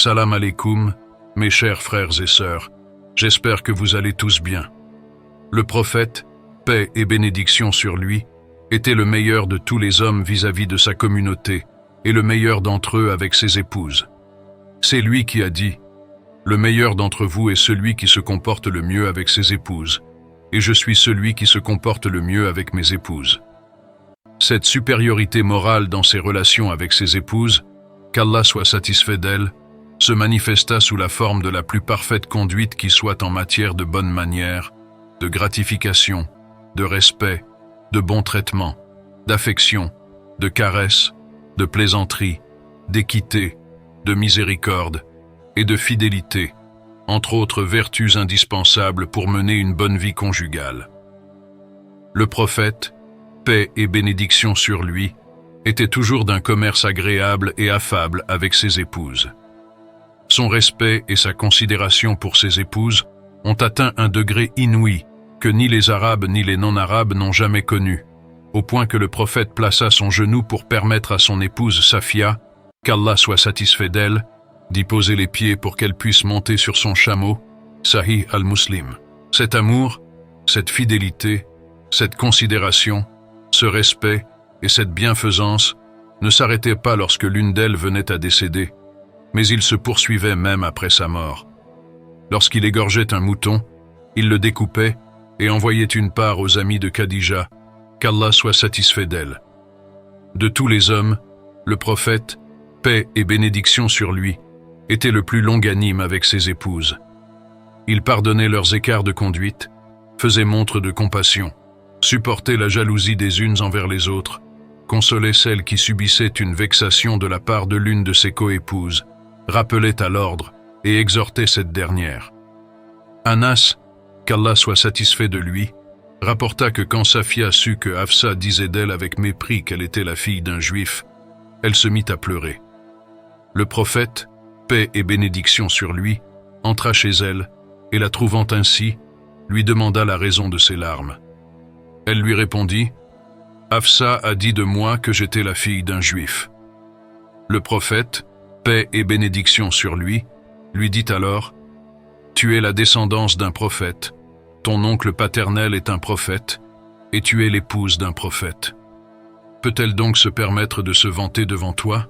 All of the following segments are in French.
Salam alaikum, mes chers frères et sœurs, j'espère que vous allez tous bien. Le prophète, paix et bénédiction sur lui, était le meilleur de tous les hommes vis-à-vis de sa communauté et le meilleur d'entre eux avec ses épouses. C'est lui qui a dit « Le meilleur d'entre vous est celui qui se comporte le mieux avec ses épouses, et je suis celui qui se comporte le mieux avec mes épouses. » Cette supériorité morale dans ses relations avec ses épouses, qu'Allah soit satisfait d'elle, se manifesta sous la forme de la plus parfaite conduite qui soit en matière de bonnes manières, de gratification, de respect, de bon traitement, d'affection, de caresse, de plaisanterie, d'équité, de miséricorde et de fidélité, entre autres vertus indispensables pour mener une bonne vie conjugale. Le prophète, paix et bénédiction sur lui, était toujours d'un commerce agréable et affable avec ses épouses. Son respect et sa considération pour ses épouses ont atteint un degré inouï que ni les Arabes ni les non-Arabes n'ont jamais connu, au point que le prophète plaça son genou pour permettre à son épouse Safia, qu'Allah soit satisfait d'elle, d'y poser les pieds pour qu'elle puisse monter sur son chameau, Sahih al-Muslim. Cet amour, cette fidélité, cette considération, ce respect et cette bienfaisance ne s'arrêtaient pas lorsque l'une d'elles venait à décéder, mais ils se poursuivaient même après sa mort. Lorsqu'il égorgeait un mouton, il le découpait et envoyait une part aux amis de Khadija, qu'Allah soit satisfait d'elle. De tous les hommes, le prophète, paix et bénédiction sur lui, était le plus longanime avec ses épouses. Il pardonnait leurs écarts de conduite, faisait montre de compassion, supportait la jalousie des unes envers les autres, consolait celles qui subissaient une vexation de la part de l'une de ses coépouses, rappelait à l'ordre et exhortait cette dernière. Anas, qu'Allah soit satisfait de lui, rapporta que quand Safia sut que Hafsa disait d'elle avec mépris qu'elle était la fille d'un juif, elle se mit à pleurer. Le prophète, paix et bénédiction sur lui, entra chez elle et la trouvant ainsi, lui demanda la raison de ses larmes. Elle lui répondit « Hafsa a dit de moi que j'étais la fille d'un juif. » Le prophète, paix et bénédiction sur lui, lui dit alors « Tu es la descendance d'un prophète, ton oncle paternel est un prophète, et tu es l'épouse d'un prophète. Peut-elle donc se permettre de se vanter devant toi ?»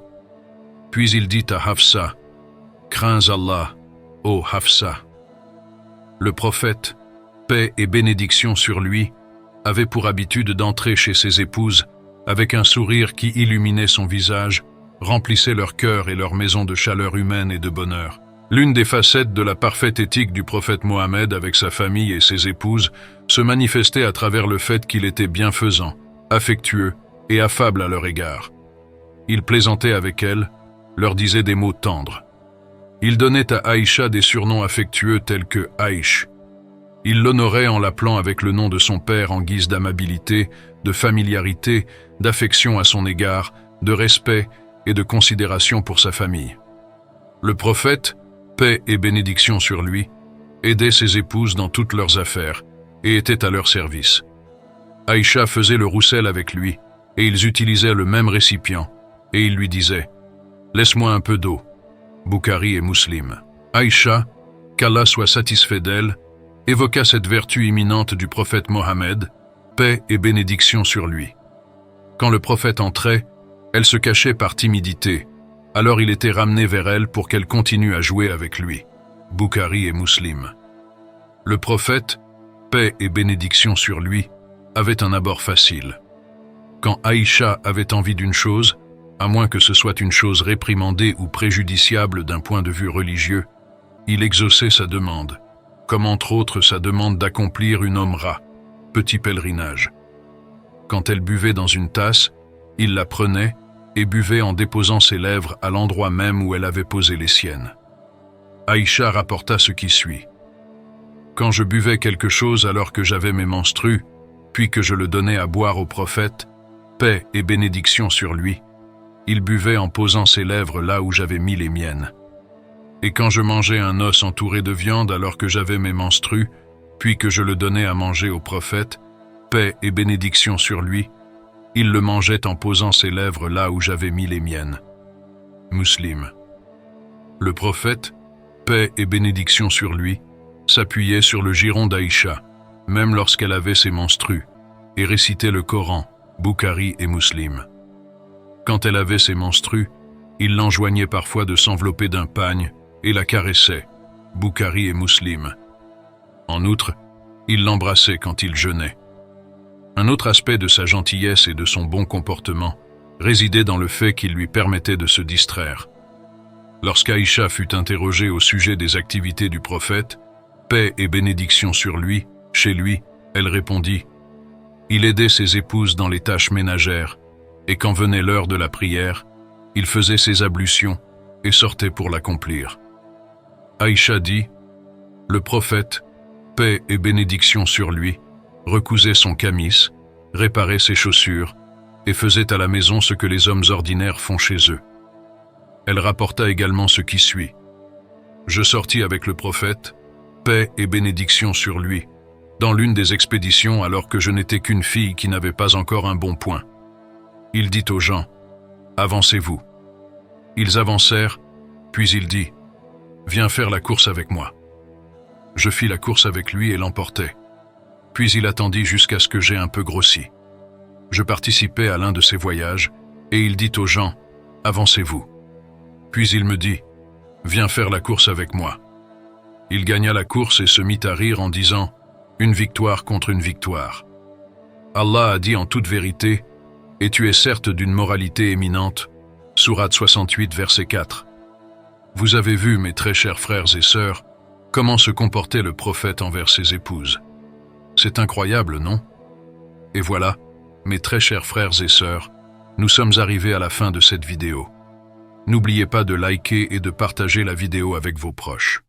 Puis il dit à Hafsa « Crains Allah, ô Hafsa. » Le prophète, paix et bénédiction sur lui, avait pour habitude d'entrer chez ses épouses avec un sourire qui illuminait son visage, remplissait leur cœur et leur maison de chaleur humaine et de bonheur. L'une des facettes de la parfaite éthique du prophète Mohammed avec sa famille et ses épouses se manifestait à travers le fait qu'il était bienfaisant, affectueux et affable à leur égard. Il plaisantait avec elles, leur disait des mots tendres. Il donnait à Aïcha des surnoms affectueux tels que Aïch. Il l'honorait en l'appelant avec le nom de son père en guise d'amabilité, de familiarité, d'affection à son égard, de respect et de considération pour sa famille. Le prophète, paix et bénédiction sur lui, aidait ses épouses dans toutes leurs affaires et était à leur service. Aïcha faisait le roussel avec lui et ils utilisaient le même récipient et il lui disait « Laisse-moi un peu d'eau » Bukhari et Muslim. Aïcha, qu'Allah soit satisfait d'elle, évoqua cette vertu imminente du prophète Mohammed, paix et bénédiction sur lui. Quand le prophète entrait, elle se cachait par timidité, alors il était ramené vers elle pour qu'elle continue à jouer avec lui. Bukhari et Muslim. Le prophète, paix et bénédiction sur lui, avait un abord facile. Quand Aïcha avait envie d'une chose, à moins que ce soit une chose réprimandée ou préjudiciable d'un point de vue religieux, il exauçait sa demande, comme entre autres sa demande d'accomplir une omra, petit pèlerinage. Quand elle buvait dans une tasse, il la prenait et buvait en déposant ses lèvres à l'endroit même où elle avait posé les siennes. Aïcha rapporta ce qui suit. Quand je buvais quelque chose alors que j'avais mes menstrues, puis que je le donnais à boire au prophète, paix et bénédiction sur lui, il buvait en posant ses lèvres là où j'avais mis les miennes. Et quand je mangeais un os entouré de viande alors que j'avais mes menstrues, puis que je le donnais à manger au prophète, paix et bénédiction sur lui, il le mangeait en posant ses lèvres là où j'avais mis les miennes. Muslim. Le prophète, paix et bénédiction sur lui, s'appuyait sur le giron d'Aïcha, même lorsqu'elle avait ses menstrues, et récitait le Coran, Bukhari et Muslim. Quand elle avait ses menstrues, il l'enjoignait parfois de s'envelopper d'un pagne et la caressait, Bukhari et Muslim. En outre, il l'embrassait quand il jeûnait. Un autre aspect de sa gentillesse et de son bon comportement résidait dans le fait qu'il lui permettait de se distraire. Lorsqu'Aïcha fut interrogée au sujet des activités du prophète, paix et bénédiction sur lui, chez lui, elle répondit « Il aidait ses épouses dans les tâches ménagères, et quand venait l'heure de la prière, il faisait ses ablutions et sortait pour l'accomplir. » Aïcha dit « Le prophète, paix et bénédiction sur lui, recousait son camis, réparait ses chaussures et faisait à la maison ce que les hommes ordinaires font chez eux. » Elle rapporta également ce qui suit. « Je sortis avec le prophète, paix et bénédiction sur lui, dans l'une des expéditions alors que je n'étais qu'une fille qui n'avait pas encore un bon point. Il dit aux gens, « Avancez-vous. » Ils avancèrent, puis il dit, « Viens faire la course avec moi. » Je fis la course avec lui et l'emportai. Puis il attendit jusqu'à ce que j'aie un peu grossi. Je participais à l'un de ses voyages, et il dit aux gens, « Avancez-vous. » Puis il me dit, « Viens faire la course avec moi. » Il gagna la course et se mit à rire en disant, « Une victoire contre une victoire. » Allah a dit en toute vérité, « Et tu es certes d'une moralité éminente. » Sourate 68, verset 4. Vous avez vu, mes très chers frères et sœurs, comment se comportait le prophète envers ses épouses. C'est incroyable, non? Et voilà, mes très chers frères et sœurs, nous sommes arrivés à la fin de cette vidéo. N'oubliez pas de liker et de partager la vidéo avec vos proches.